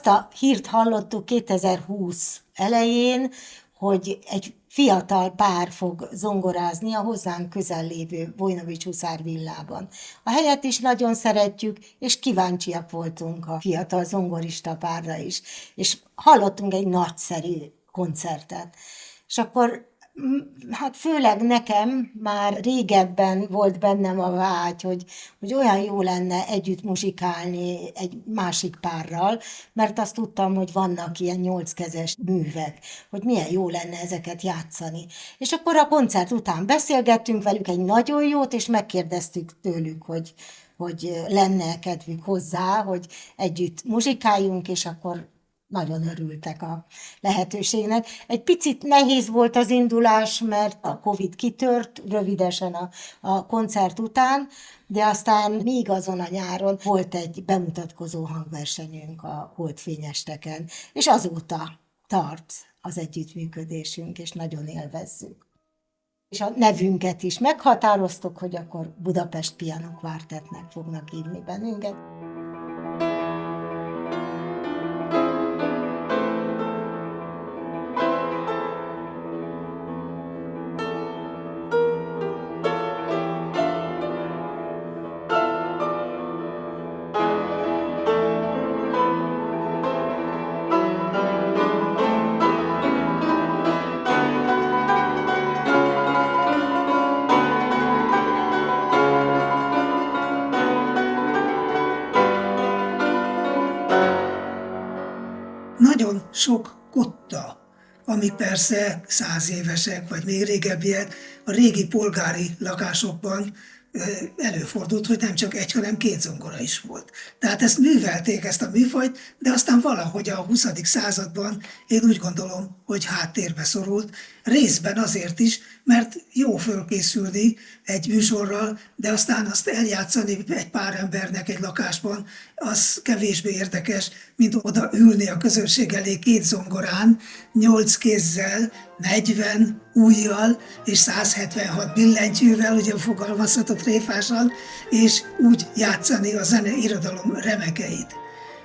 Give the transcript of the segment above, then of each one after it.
azt a hírt hallottuk 2020 elején, hogy egy fiatal pár fog zongorázni a hozzánk közel lévő Vojnovics Huszár villában. A helyet is nagyon szeretjük, és kíváncsiak voltunk a fiatal zongorista párra is. És hallottunk egy nagyszerű koncertet. És akkor hát főleg nekem már régebben volt bennem a vágy, hogy olyan jó lenne együtt muzsikálni egy másik párral, mert azt tudtam, hogy vannak ilyen 8-kezes művek, hogy milyen jó lenne ezeket játszani. És akkor a koncert után beszélgettünk velük egy nagyon jót, és megkérdeztük tőlük, hogy lenne kedvük hozzá, hogy együtt muzsikáljunk, és akkor nagyon örültek a lehetőségnek. Egy picit nehéz volt az indulás, mert a Covid kitört rövidesen a koncert után, de aztán még azon a nyáron volt egy bemutatkozó hangversenyünk a Holdfényesteken, és azóta tart az együttműködésünk, és nagyon élvezzük. És a nevünket is meghatároztuk, hogy akkor Budapest Piano Quartetnek fognak hívni bennünket. Nagyon sok kotta, amik persze 100 évesek, vagy még régebbiek, a régi polgári lakásokban előfordult, hogy nem csak egy, hanem 2 zongora is volt. Tehát ezt művelték, ezt a műfajt, de aztán valahogy a 20. században én úgy gondolom, hogy háttérbe szorult, részben azért is, mert jó fölkészülni egy műsorral, de aztán azt eljátszani egy pár embernek egy lakásban, az kevésbé érdekes, mint oda ülni a közönség elé 2 zongorán, 8 kézzel, 40 ujjal és 176 billentyűvel, ugye fogalmazhatott tréfásan, és úgy játszani a zene irodalom remekeit.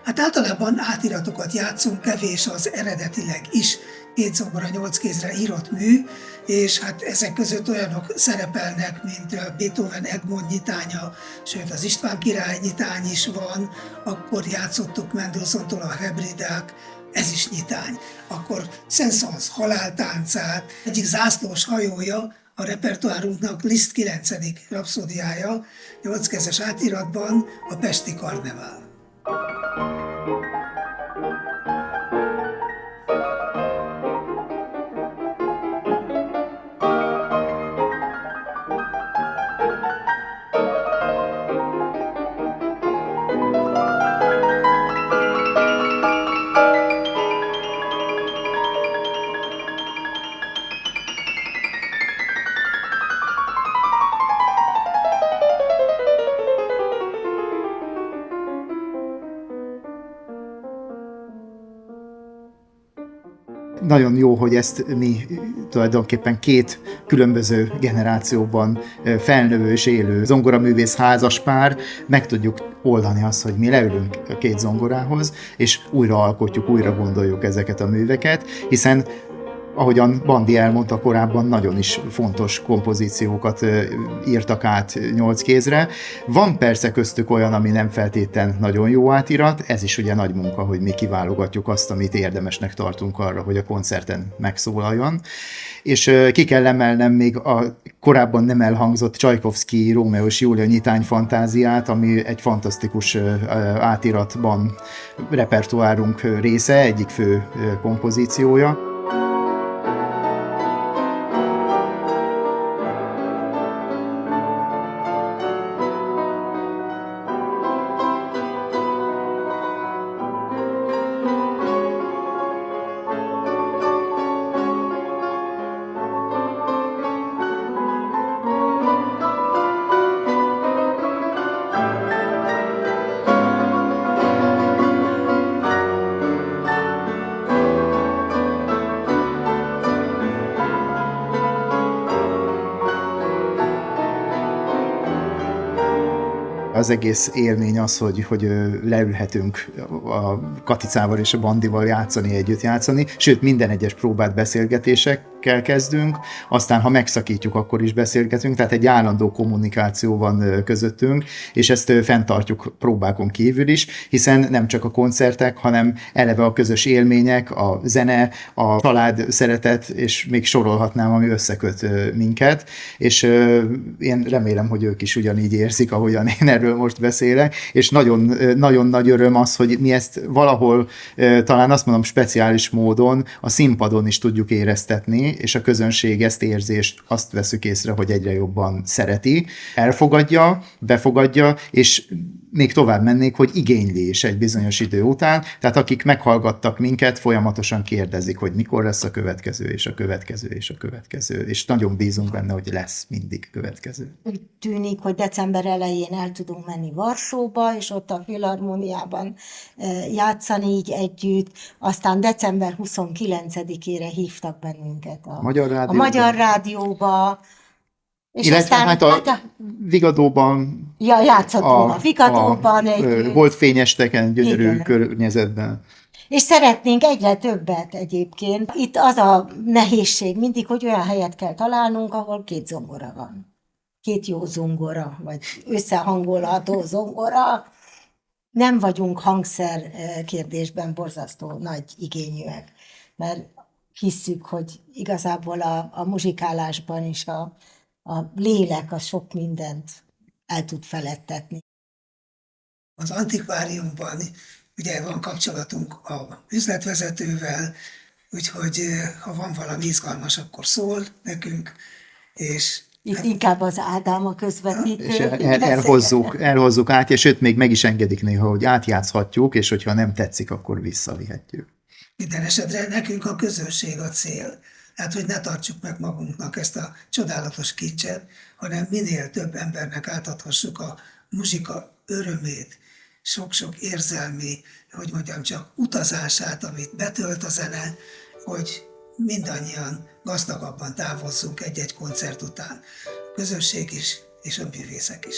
Hát általában átiratokat játszunk, kevés az eredetileg is 2 zongora 8 kézre írott mű, és hát ezek között olyanok szerepelnek, mint Beethoven Egmont nyitánya, sőt az István király nyitány is van, akkor játszottuk Mendelssohntól a Hebridák, ez is nyitány. Akkor Saint-Saëns haláltáncát, egyik zászlós hajója, a repertoárunknak Liszt 9. rapszódiája, 8 kezes átiratban a Pesti Karnevál. Nagyon jó, hogy ezt mi tulajdonképpen 2 különböző generációban felnövő és élő zongoraművész házaspár meg tudjuk oldani azt, hogy mi leülünk 2 zongorához, és újra alkotjuk, újra gondoljuk ezeket a műveket, hiszen ahogyan Bandi elmondta korábban, nagyon is fontos kompozíciókat írtak át 8 kézre. Van persze köztük olyan, ami nem feltétlen nagyon jó átirat, ez is ugye nagy munka, hogy mi kiválogatjuk azt, amit érdemesnek tartunk arra, hogy a koncerten megszólaljon. És ki kell emelnem még a korábban nem elhangzott Csajkovszky Rómeó és Júlia nyitány fantáziát, ami egy fantasztikus átiratban repertoárunk része, egyik fő kompozíciója. Az egész élmény az, hogy leülhetünk a Katicával és a Bandival játszani, együtt játszani, sőt minden egyes próbát beszélgetésekkel kezdünk, aztán ha megszakítjuk, akkor is beszélgetünk, tehát egy állandó kommunikáció van közöttünk, és ezt fenntartjuk próbákon kívül is, hiszen nem csak a koncertek, hanem eleve a közös élmények, a zene, a család szeretet, és még sorolhatnám, ami összeköt minket, és én remélem, hogy ők is ugyanígy érzik, ahogyan én erről most beszélek, és nagyon, nagyon nagy öröm az, hogy mi ezt valahol talán azt mondom speciális módon a színpadon is tudjuk éreztetni, és a közönség ezt érzést azt veszük észre, hogy egyre jobban szereti, elfogadja, befogadja, és még tovább mennék, hogy igényli is egy bizonyos idő után, tehát akik meghallgattak minket, folyamatosan kérdezik, hogy mikor lesz a következő, és a következő, és a következő, és nagyon bízunk benne, hogy lesz mindig következő. Úgy tűnik, hogy december elején el tudunk menni Varsóba, és ott a Filharmóniában játszani így együtt, aztán december 29-ére hívtak bennünket a Magyar Rádióba, és illetve aztán, hát a Vigadóban, játszottunk a Vigadóban. holdfényesteken, gyönyörű igen. környezetben. És szeretnénk egyre többet egyébként. Itt az a nehézség mindig, hogy olyan helyet kell találnunk, ahol 2 zongora van. 2 jó zongora, vagy összehangolható zongora. Nem vagyunk hangszer kérdésben borzasztó nagy igényűek, mert hisszük, hogy igazából a muzsikálásban is a lélek az sok mindent el tud feledtetni. Az antikváriumban ugye van kapcsolatunk a üzletvezetővel, úgyhogy ha van valami izgalmas, akkor szól nekünk, és itt inkább az Ádám a közvetítő. És elhozzuk át, és sőt, még meg is engedik néha, hogy átjátszhatjuk, és hogyha nem tetszik, akkor visszavihetjük. Minden esetre nekünk a közönség a cél. Hát, hogy ne tartsuk meg magunknak ezt a csodálatos kincset, hanem minél több embernek átadhassuk a muzsika örömét, sok-sok érzelmi, hogy mondjam csak, utazását, amit betölt a zene, hogy mindannyian gazdagabban távozzunk egy-egy koncert után. A közönség is, és a művészek is.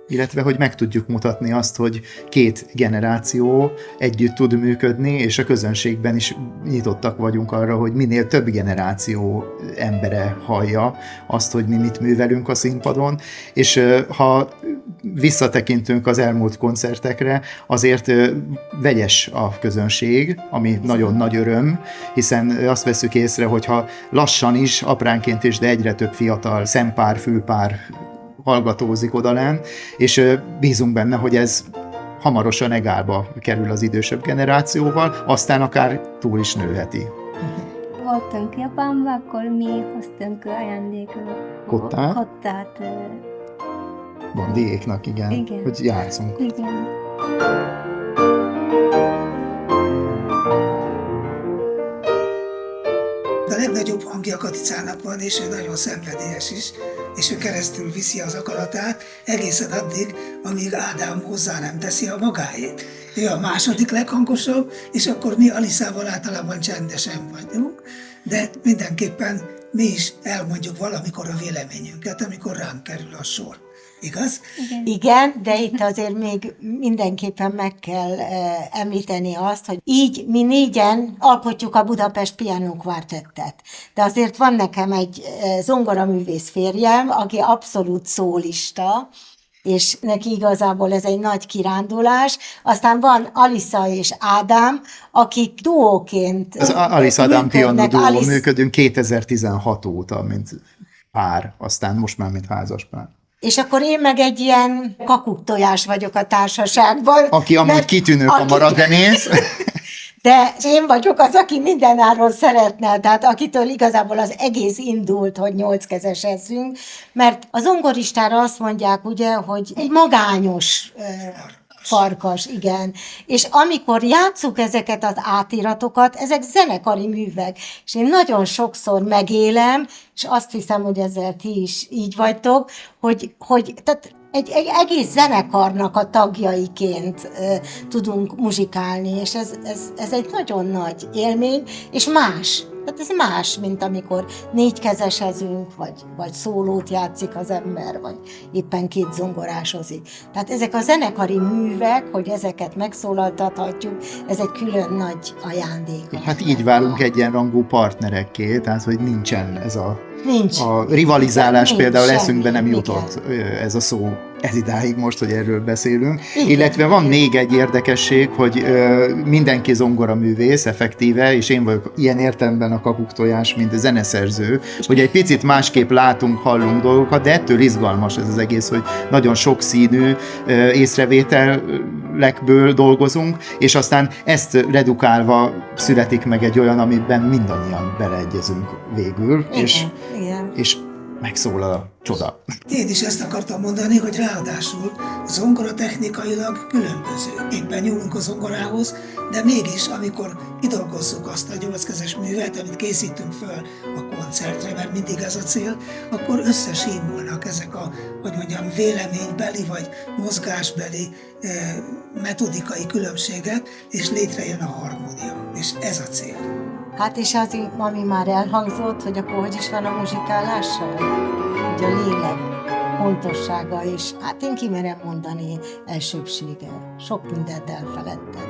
Illetve, hogy meg tudjuk mutatni azt, hogy 2 generáció együtt tud működni, és a közönségben is nyitottak vagyunk arra, hogy minél több generáció embere hallja azt, hogy mi mit művelünk a színpadon, és ha visszatekintünk az elmúlt koncertekre, azért vegyes a közönség, ami nagyon nagy öröm, hiszen azt veszük észre, hogyha lassan is, apránként is, de egyre több fiatal szempár, fülpár hallgatózik odalent, és bízunk benne, hogy ez hamarosan egálba kerül az idősebb generációval, aztán akár túl is nőheti. Voltunk Japánban, akkor mi hoztunk ajándékot. Kottát. Bandiéknak, igen, hogy játszunk. Igen. A legnagyobb hangja a Katicának van, és ő nagyon szenvedélyes is, és ő keresztül viszi az akaratát egészen addig, amíg Ádám hozzá nem teszi a magáét. Ő a második leghangosabb, és akkor mi Aliszával általában csendesen vagyunk, de mindenképpen mi is elmondjuk valamikor a véleményünket, amikor ránk kerül a sor. Igaz? Igen, de itt azért még mindenképpen meg kell említeni azt, hogy így mi 4-en alkotjuk a Budapest Piano Quartettet. De azért van nekem egy zongoraművész férjem, aki abszolút szólista, és neki igazából ez egy nagy kirándulás. Aztán van Alisza és Ádám, akik duóként az Alisz Ádám piano duó működünk 2016 óta, mint pár, aztán most már mint házaspár. És akkor én meg egy ilyen kakuktojás vagyok a társaságban. Aki amúgy kitűnő kamarazenész. De én vagyok az, aki mindenáron szeretne, tehát akitől igazából az egész indult, hogy 8-kezesezzünk, mert a zongoristára azt mondják, ugye, hogy egy magányos farkas, igen. És amikor játsszuk ezeket az átiratokat, ezek zenekari művek, és én nagyon sokszor megélem, és azt hiszem, hogy ezzel ti is így vagytok, hogy tehát egy egész zenekarnak a tagjaiként tudunk muzsikálni, és ez egy nagyon nagy élmény, és más. Tehát ez más, mint amikor négykezesezünk, vagy szólót játszik az ember, vagy éppen két zongorásozik. Tehát ezek a zenekari művek, hogy ezeket megszólaltathatjuk, ez egy külön nagy ajándék. Hát így válunk egyenrangú partnerekké, tehát hogy nincsen ez a rivalizálás, Nincs például semmi, eszünkbe nem igen. jutott ez a szó ez idáig most, hogy erről beszélünk. Igen, Illetve van igen. még egy érdekesség, hogy mindenki zongoraművész effektíve, és én vagyok ilyen értelemben a kakuktojás, mint a zeneszerző, hogy egy picit másképp látunk, hallunk dolgokat, de ettől izgalmas ez az egész, hogy nagyon sokszínű észrevételekből dolgozunk, és aztán ezt redukálva születik meg egy olyan, amiben mindannyian beleegyezünk végül, Igen. és megszólal a csoda. Én is ezt akartam mondani, hogy ráadásul a zongora technikailag különböző. Éppen nyúlunk a zongorához, de mégis, amikor kidolgozzuk azt a 8-kezes művet, amit készítünk föl a koncertre, mert mindig ez a cél, akkor összesímulnak ezek a, hogy mondjam, véleménybeli vagy mozgásbeli metodikai különbségek, és létrejön a harmónia. És ez a cél. Hát és az, ami már elhangzott, hogy akkor hogy is van a muzsikálással? Hogy a lélek pontossága is, hát én kimerem mondani, elsőbbsége. Sok mindent elfeledted.